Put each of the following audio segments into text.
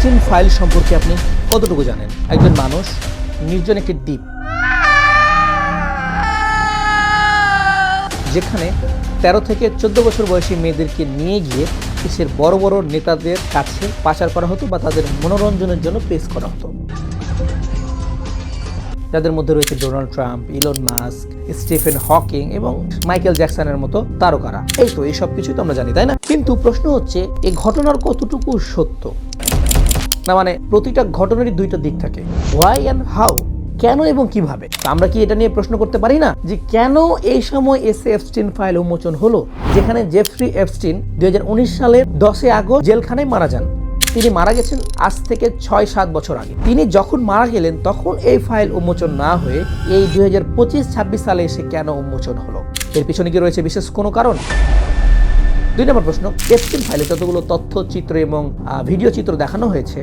Epstein file সম্পর্কে আপনি কতটুকু জানেন? একজন মানুষ নির্জন একটি দ্বীপ, যেখানে 13 থেকে 14 বছর বয়সী মেয়েদেরকে নিয়ে গিয়ে দেশের বড় বড় নেতাদের কাছে পাচার করা হতো বা তাদের মনোরঞ্জনের জন্য পেশ করা হতো, যাদের মধ্যে রয়েছে Donald Trump, Elon Musk, Stephen Hawking এবং মাইকেল জ্যাকসনের মতো তারকারা। এই সব কিছুই তো আমরা জানি, তাই না? কিন্তু প্রশ্ন হচ্ছে, এই ঘটনার কতটুকু সত্য? না, মানে প্রতিটা ঘটনারই দুইটা দিক থাকে, হোয়াই অ্যান্ড হাউ, কেন এবং কিভাবে। আমরা কি এটা নিয়ে প্রশ্ন করতে পারি না যে কেন এই সময় এপস্টিন ফাইল উন্মোচন হলো, যেখানে জেফ্রি এপস্টিন 2019 সালের 10 আগস্ট জেলখানায় মারা যান। তিনি মারা গেছেন আজ থেকে 6-7 বছর আগে। তিনি যখন মারা গেলেন তখন এই ফাইল উন্মোচন না হয়ে এই 2025-26 সালে এসে কেন উন্মোচন হলো? এর পিছনে কি রয়েছে বিশেষ কোনো কারণ? 2 নম্বর প্রশ্ন, এপস্টিন ফাইলে যতগুলো তথ্য, চিত্র এবং ভিডিও চিত্র দেখানো হয়েছে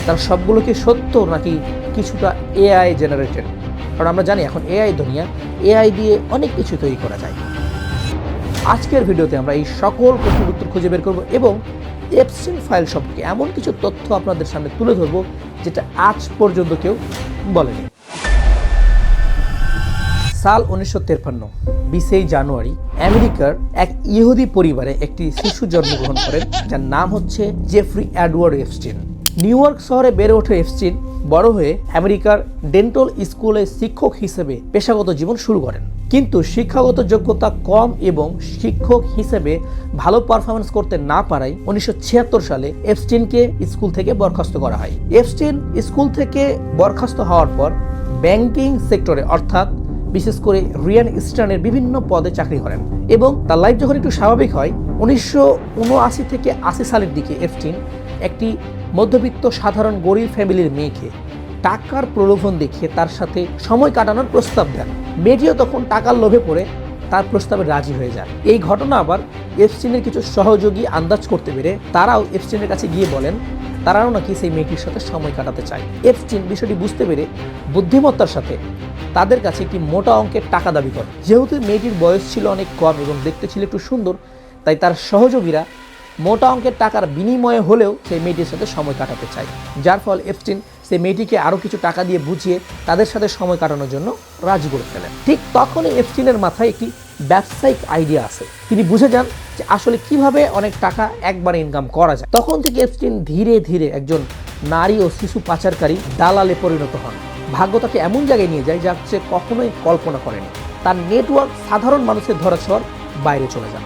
তার সবগুলো কি সত্য নাকি কিছুটা এআই জেনারেটেড? কারণ আমরা জানি এখন এআই দুনিয়া, এআই দিয়ে অনেক কিছু তৈরি করা যায়। আজকের ভিডিওতে আমরা এই সকল প্রশ্নের উত্তর খুঁজে বের করব এবং এপস্টিন ফাইল সম্পর্কে এমন কিছু তথ্য আপনাদের সামনে তুলে ধরব যেটা আজ পর্যন্ত কেউ বলেনি। সাল 1953 20 জানুয়ারি আমেরিকার এক ইহুদি পরিবারে একটি শিশু জন্মগ্রহণ করেন, যার নাম হচ্ছে Jeffrey Edward Epstein. New York শহরে বেড়ে ওঠে এপস্টিন বড় হয়ে আমেরিকার ডেন্টাল স্কুলে শিক্ষক হিসেবে পেশাগত জীবন শুরু করেন। কিন্তু শিক্ষাগত যোগ্যতা কম এবং শিক্ষক হিসেবে ভালো পারফরমেন্স করতে না পারায় 1976 সালে এপস্টিনকে স্কুল থেকে বরখাস্ত করা হয়। এপস্টিন স্কুল থেকে বরখাস্ত হওয়ার পর ব্যাংকিং সেক্টরে, অর্থাৎ বিশেষ করে রিয়ান ইস্টার্নের বিভিন্ন পদে চাকরি করেন এবং তার লাইফ যখন একটু স্বাভাবিক হয় 1979 থেকে 80 সালের দিকে এপস্টিন একটি মধ্যবিত্ত সাধারণ গরিব ফ্যামিলির মেয়েকে টাকার প্রলোভন দেখিয়ে তার সাথে সময় কাটানোর প্রস্তাব দেন। মেয়েটিও তখন টাকার লোভে পড়ে তার প্রস্তাবে রাজি হয়ে যায়। এই ঘটনা আবার এপস্টিনের কিছু সহযোগী আন্দাজ করতে পেরে তারাও এপস্টিনের কাছে গিয়ে বলেন তারাও নাকি সেই মেয়েটির সাথে সময় কাটাতে চায়। এপস্টিন বিষয়টি বুঝতে পেরে বুদ্ধিমত্তার সাথে তাদের কাছে একটি মোটা অঙ্কের টাকা দাবি করে। যেহেতু মেয়েটির বয়স ছিল অনেক কম এবং দেখতে ছিল একটু সুন্দর, তাই তার সহযোগীরা মোটা অঙ্কের টাকার বিনিময়ে হলেও সেই মেয়েটির সাথে সময় কাটাতে চায়, যার ফল এপস্টিন সেই মেয়েটিকে আরও কিছু টাকা দিয়ে বুঝিয়ে তাদের সাথে সময় কাটানোর জন্য রাজি করে ফেলেন। ঠিক তখনই এপস্টিনের মাথায় একটি ব্যবসায়িক আইডিয়া আসে। তিনি বুঝে যান যে আসলে কিভাবে অনেক টাকা একবারে ইনকাম করা যায়। তখন থেকে এপস্টিন ধীরে ধীরে একজন নারী ও শিশু পাচারকারী দালালে পরিণত হন। ভাগ্য তাকে এমন জায়গায় নিয়ে যায় যা সে কখনোই কল্পনা করেনি। তার নেটওয়ার্ক সাধারণ মানুষের ধরাছোঁয়ার বাইরে চলে যান।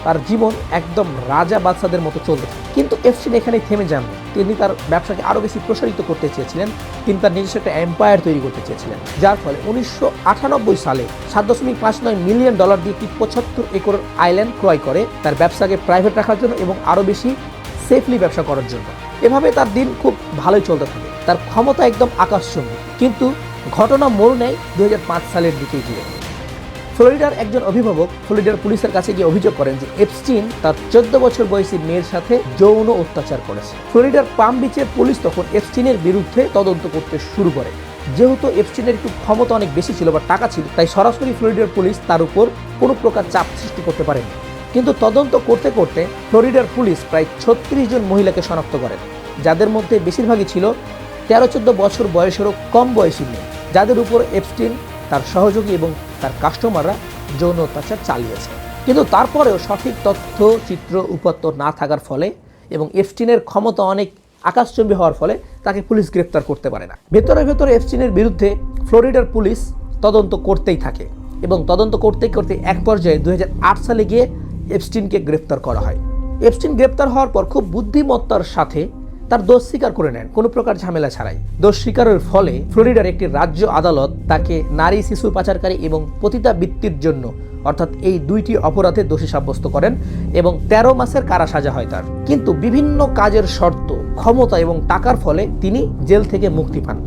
তার জীবন একদম রাজা বাদশাদের মতো চলতে থাকে। কিন্তু এপস্টিন এখানেই থেমে যান। তিনি তার ব্যবসাকে আরও বেশি প্রসারিত করতে চেয়েছিলেন। তিনি তার নিজস্ব একটা এম্পায়ার তৈরি করতে চেয়েছিলেন, যার ফলে 1998 সালে $7.59 মিলিয়ন দিয়ে একটি 75 একর আইল্যান্ড ক্রয় করে তার ব্যবসাকে প্রাইভেট রাখার জন্য এবং আরও বেশি সেফলি ব্যবসা করার জন্য। এভাবে তার দিন খুব ভালোই চলতে থাকে। তার ক্ষমতা একদম আকাশচুম্বী। কিন্তু ঘটনা মোড় নেয় 2005 সালের দিকে গিয়ে। ফ্লোরিডার একজন অভিভাবক ফ্লোরিডার পুলিশের কাছে গিয়ে অভিযোগ করেন যে এপস্টিন তার 14 বছর বয়সী মেয়ের সাথে যৌন অত্যাচার করেছে। ফ্লোরিডার পাম বিচের পুলিশ তখন এপস্টিনের বিরুদ্ধে তদন্ত করতে শুরু করে। যেহেতু এপস্টিনের একটু ক্ষমতা অনেক বেশি ছিল বা টাকা ছিল, তাই সরাসরি ফ্লোরিডার পুলিশ তার উপর কোনো প্রকার চাপ সৃষ্টি করতে পারেনি। কিন্তু তদন্ত করতে করতে ফ্লোরিডার পুলিশ প্রায় 36 জন মহিলাকে শনাক্ত করেন, যাদের মধ্যে বেশিরভাগই ছিল 13-14 বছর বয়সেরও কম বয়সী মেয়ে, যাদের উপর এপস্টিন, তার সহযোগী এবং তার কাস্টমাররা যৌন অত্যাচার চালিয়েছে। কিন্তু তারপরেও সঠিক তথ্য, চিত্র, উপাত্ত না থাকার ফলে এবং এপস্টিনের ক্ষমতা অনেক আকাশচুম্বী হওয়ার ফলে তাকে পুলিশ গ্রেপ্তার করতে পারে না। ভেতরে ভেতরে এপস্টিনের বিরুদ্ধে ফ্লোরিডার পুলিশ তদন্ত করতেই থাকে এবং তদন্ত করতে করতে এক পর্যায়ে 2008 সালে গিয়ে এপস্টিনকে গ্রেপ্তার করা হয়। এপস্টিন গ্রেপ্তার হওয়ার পর খুব বুদ্ধিমত্তার সাথে তার দোষ স্বীকার করে নেন, কোনো প্রকার ঝামেলা ছাড়াই। দোষ স্বীকারের ফলে ফ্লোরিডার একটি রাজ্য আদালত তাকে নারী শিশু পাচারকারী এবং পতিতাবৃত্তির জন্য, অর্থাৎ এই দুইটি অপরাধে দোষী সাব্যস্ত করেন এবং 13 মাসের কারা সাজা হয় তার। কিন্তু বিভিন্ন কাজের শর্ত, ক্ষমতা এবং টাকার ফলে তিনি জেল থেকে মুক্তি পান।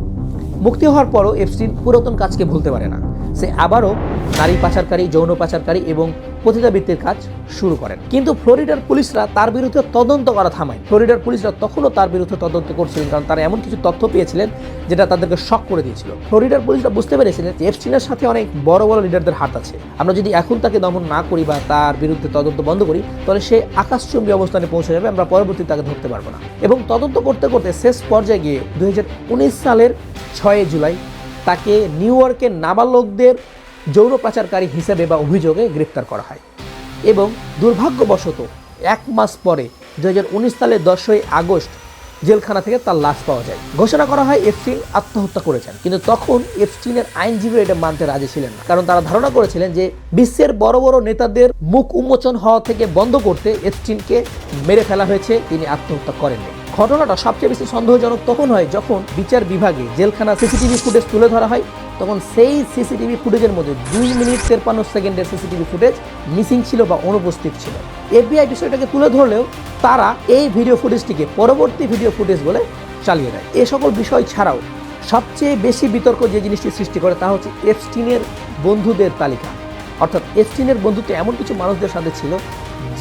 মুক্তি হওয়ার পরও এপস্টিন পুরাতন কাজকে ভুলতে পারে না। সে আবারও নারী পাচারকারী, যৌন পাচারকারী এবং পতিতাবৃত্তির কাজ শুরু করেন। কিন্তু ফ্লোরিডার পুলিশরা তার বিরুদ্ধে তদন্ত করা থামায়। ফ্লোরিডার পুলিশরা তখনও তার বিরুদ্ধে তদন্ত করছিলেন, কারণ তারা এমন কিছু তথ্য পেয়েছিলেন যেটা তাদেরকে শক করে দিয়েছিল। ফ্লোরিডার পুলিশরা বুঝতে পেরেছিলেন যে এপস্টিনের সাথে অনেক বড় বড় লিডারদের হাত আছে। আমরা যদি এখন তাকে দমন না করি বা তার বিরুদ্ধে তদন্ত বন্ধ করি, তাহলে সে আকাশচুম্বী অবস্থানে পৌঁছে যাবে, আমরা পরবর্তীতে তাকে ধরতে পারবো না। এবং তদন্ত করতে করতে শেষ পর্যায়ে গিয়ে 2019 সালের 6 জুলাই তাকে নিউ ইয়র্কের নাবালকদের যৌন পাচারকারী হিসেবে বা অভিযোগে গ্রেপ্তার করা হয়। এবং দুর্ভাগ্যবশত 1 মাস পরে 2019 সালের 10ই আগস্ট জেলখানা থেকে তার লাশ পাওয়া যায়। ঘোষণা করা হয় এপস্টিন আত্মহত্যা করেছেন, কিন্তু তখন এপস্টিনের আইনজীবী এটা মানতে রাজি ছিলেন না, কারণ তারা ধারণা করেছিলেন যে বিশ্বের বড় বড় নেতাদের মুখ উন্মোচন হওয়া থেকে বন্ধ করতে এপস্টিনকে মেরে ফেলা হয়েছে, তিনি আত্মহত্যা করেননি। ঘটনাটা সবচেয়ে বেশি সন্দেহজনক তখন হয় যখন বিচার বিভাগে জেলখানা সিসিটিভি ফুটেজ তুলে ধরা হয়, তখন সেই সিসিটিভি ফুটেজের মধ্যে 2 মিনিট 53 সেকেন্ডের সিসিটিভি ফুটেজ মিসিং ছিল বা অনুপস্থিত ছিল। এফবিআই বিষয়টাকে তুলে ধরলেও তারা এই ভিডিও ফুটেজটিকে পরবর্তী ভিডিও ফুটেজ বলে চালিয়ে দেয়। এ সকল বিষয় ছাড়াও সবচেয়ে বেশি বিতর্ক যে জিনিসটি সৃষ্টি করে তা হচ্ছে এপস্টিনের বন্ধুদের তালিকা। অর্থাৎ এপস্টিনের বন্ধুত্ব এমন কিছু মানুষদের সাথে ছিল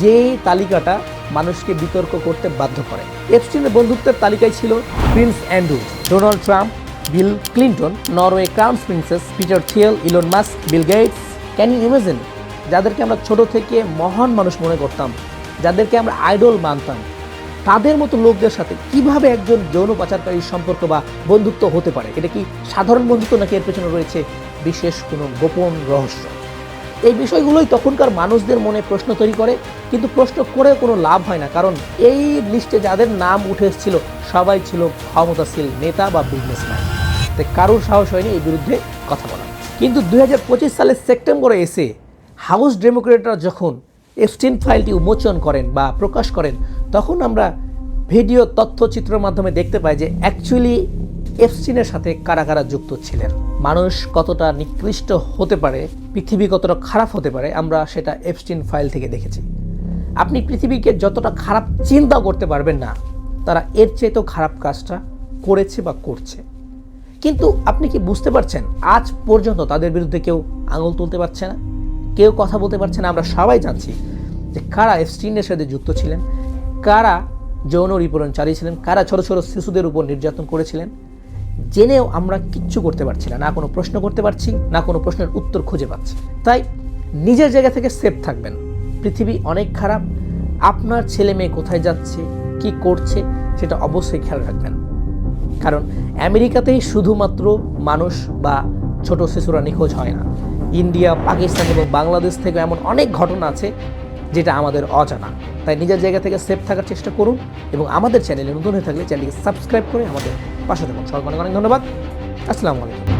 যে তালিকাটা মানুষকে বিতর্ক করতে বাধ্য করে। এপস্টিনের বন্ধুত্বের তালিকায় ছিল Prince Andrew, Donald Trump, Bill Clinton, Norway crown princess, Peter Thiel, Elon Musk, Bill Gates. Can you imagine? যাদেরকে আমরা ছোট থেকে মহান মানুষ মনে করতাম, যাদেরকে আমরা আইডল মানতাম, তাদের মতো লোকদের সাথে কিভাবে একজন যৌন পাচারকারীর সম্পর্ক বা বন্ধুত্ব হতে পারে? এটা কি সাধারণ বন্ধুত্ব, নাকি এর পেছনে রয়েছে বিশেষ কোনো গোপন রহস্য? এই বিষয়গুলোই তখনকার মানুষদের মনে প্রশ্ন তৈরি করে, কিন্তু প্রশ্ন করে কোনো লাভ হয় না, কারণ এই লিস্টে যাদের নাম উঠে এসেছিল সবাই ছিল ক্ষমতাশীল নেতা বা বিজনেসম্যান। তাই কারোর সাহস হয়নি এই বিরুদ্ধে কথা বলা। কিন্তু 2025 সালের সেপ্টেম্বরে এসে হাউস ডেমোক্রেটরা যখন এপস্টিন ফাইলটি উন্মোচন করেন বা প্রকাশ করেন, তখন আমরা ভিডিও তথ্যচিত্রের মাধ্যমে দেখতে পাই যে অ্যাকচুয়ালি এপস্টিনের সাথে কারা কারা যুক্ত ছিলেন। মানুষ কতটা নিকৃষ্ট হতে পারে, পৃথিবী কতটা খারাপ হতে পারে, আমরা সেটা এপস্টিন ফাইল থেকে দেখেছি। আপনি পৃথিবীকে যতটা খারাপ চিন্তা করতে পারবেন না, তারা এর চেয়েও খারাপ কাজটা করেছে বা করছে। কিন্তু আপনি কি বুঝতে পারছেন, আজ পর্যন্ত তাদের বিরুদ্ধে কেউ আঙুল তুলতে পারছে না, কেউ কথা বলতে পারছে না। আমরা সবাই জানছি যে কারা এপস্টিনের সাথে যুক্ত ছিলেন, কারা যৌন নিপীড়ন চালিয়েছিলেন, কারা ছোট ছোট শিশুদের উপর নির্যাতন করেছিলেন। জেনেও আমরা কিচ্ছু করতে পারছি না, না কোনো প্রশ্ন করতে পারছি, না কোনো প্রশ্নের উত্তর খুঁজে পাচ্ছি। তাই নিজের জায়গা থেকে সেফ থাকবেন। পৃথিবী অনেক খারাপ। আপনার ছেলে মেয়ে কোথায় যাচ্ছে, কি করছে, সেটা অবশ্যই খেয়াল রাখবেন। কারণ আমেরিকাতেই শুধুমাত্র মানুষ বা ছোট শিশুরা নিখোঁজ হয় না। ইন্ডিয়া, পাকিস্তান এবং বাংলাদেশ থেকে এমন অনেক ঘটনা আছে যেটা আমাদের অজানা। তাই নিজের জায়গা থেকে সেফ থাকার চেষ্টা করুন এবং আমাদের চ্যানেলে নতুন হয়ে থাকলে চ্যানেলটিকে সাবস্ক্রাইব করে আমাদের পাশে থাকুন। সবাইকে অনেক অনেক ধন্যবাদ। আসসালামু আলাইকুম।